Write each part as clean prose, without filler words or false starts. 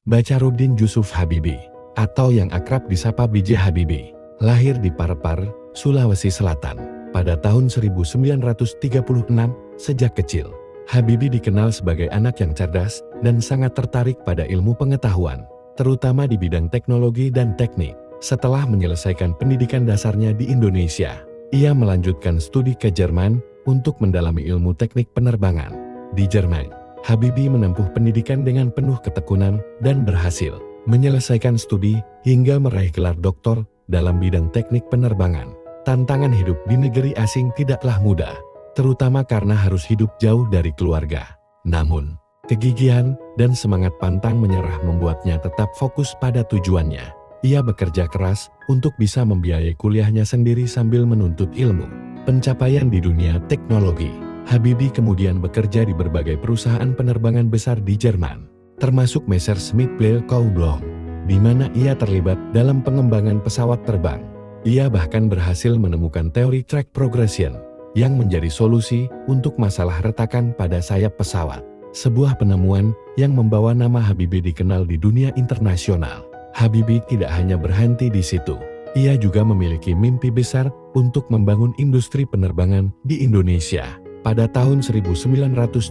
Bacharuddin Jusuf Habibie, atau yang akrab disapa B.J. Habibie, lahir di Parepar, Sulawesi Selatan, pada tahun 1936. Sejak kecil, Habibie dikenal sebagai anak yang cerdas dan sangat tertarik pada ilmu pengetahuan, terutama di bidang teknologi dan teknik. Setelah menyelesaikan pendidikan dasarnya di Indonesia, ia melanjutkan studi ke Jerman untuk mendalami ilmu teknik penerbangan. Di Jerman, Habibie menempuh pendidikan dengan penuh ketekunan dan berhasil menyelesaikan studi hingga meraih gelar doktor dalam bidang teknik penerbangan. Tantangan hidup di negeri asing tidaklah mudah, terutama karena harus hidup jauh dari keluarga. Namun, kegigihan dan semangat pantang menyerah membuatnya tetap fokus pada tujuannya. Ia bekerja keras untuk bisa membiayai kuliahnya sendiri sambil menuntut ilmu. Pencapaian di dunia teknologi. Habibie kemudian bekerja di berbagai perusahaan penerbangan besar di Jerman, termasuk Messerschmitt Bell Blohm, di mana ia terlibat dalam pengembangan pesawat terbang. Ia bahkan berhasil menemukan teori track progression, yang menjadi solusi untuk masalah retakan pada sayap pesawat. Sebuah penemuan yang membawa nama Habibie dikenal di dunia internasional. Habibie tidak hanya berhenti di situ. Ia juga memiliki mimpi besar untuk membangun industri penerbangan di Indonesia. Pada tahun 1976,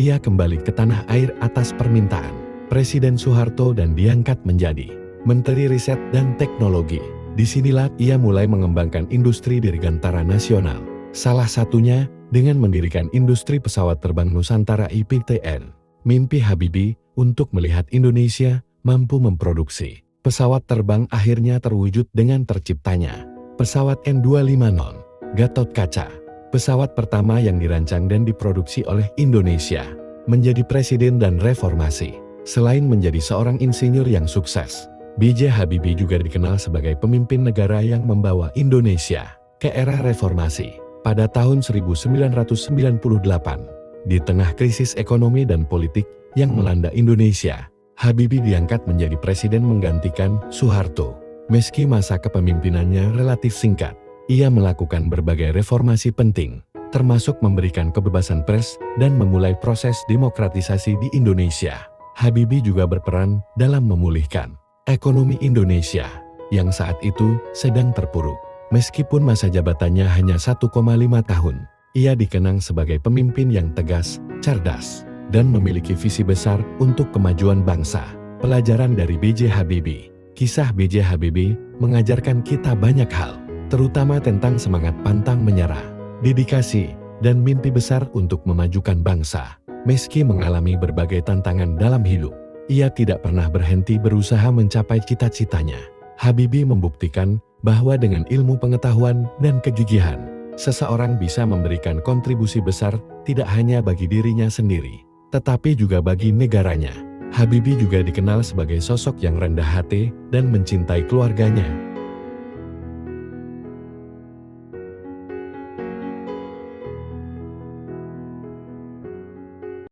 ia kembali ke tanah air atas permintaan Presiden Soeharto dan diangkat menjadi Menteri Riset dan Teknologi. Disinilah ia mulai mengembangkan industri dirgantara nasional. Salah satunya dengan mendirikan industri pesawat terbang Nusantara IPTN. Mimpi Habibie untuk melihat Indonesia mampu memproduksi pesawat terbang akhirnya terwujud dengan terciptanya pesawat N250 Gatot Kaca. Pesawat pertama yang dirancang dan diproduksi oleh Indonesia, menjadi presiden dan reformasi. Selain menjadi seorang insinyur yang sukses, B.J. Habibie juga dikenal sebagai pemimpin negara yang membawa Indonesia ke era reformasi. Pada tahun 1998, di tengah krisis ekonomi dan politik yang melanda Indonesia, Habibie diangkat menjadi presiden menggantikan Soeharto. Meski masa kepemimpinannya relatif singkat, ia melakukan berbagai reformasi penting, termasuk memberikan kebebasan pers dan memulai proses demokratisasi di Indonesia. Habibie juga berperan dalam memulihkan ekonomi Indonesia yang saat itu sedang terpuruk. Meskipun masa jabatannya hanya 1,5 tahun, ia dikenang sebagai pemimpin yang tegas, cerdas, dan memiliki visi besar untuk kemajuan bangsa. Pelajaran dari B.J. Habibie. Kisah B.J. Habibie mengajarkan kita banyak hal, terutama tentang semangat pantang menyerah, dedikasi, dan mimpi besar untuk memajukan bangsa. Meski mengalami berbagai tantangan dalam hidup, ia tidak pernah berhenti berusaha mencapai cita-citanya. Habibie membuktikan bahwa dengan ilmu pengetahuan dan kegigihan, seseorang bisa memberikan kontribusi besar tidak hanya bagi dirinya sendiri, tetapi juga bagi negaranya. Habibie juga dikenal sebagai sosok yang rendah hati dan mencintai keluarganya.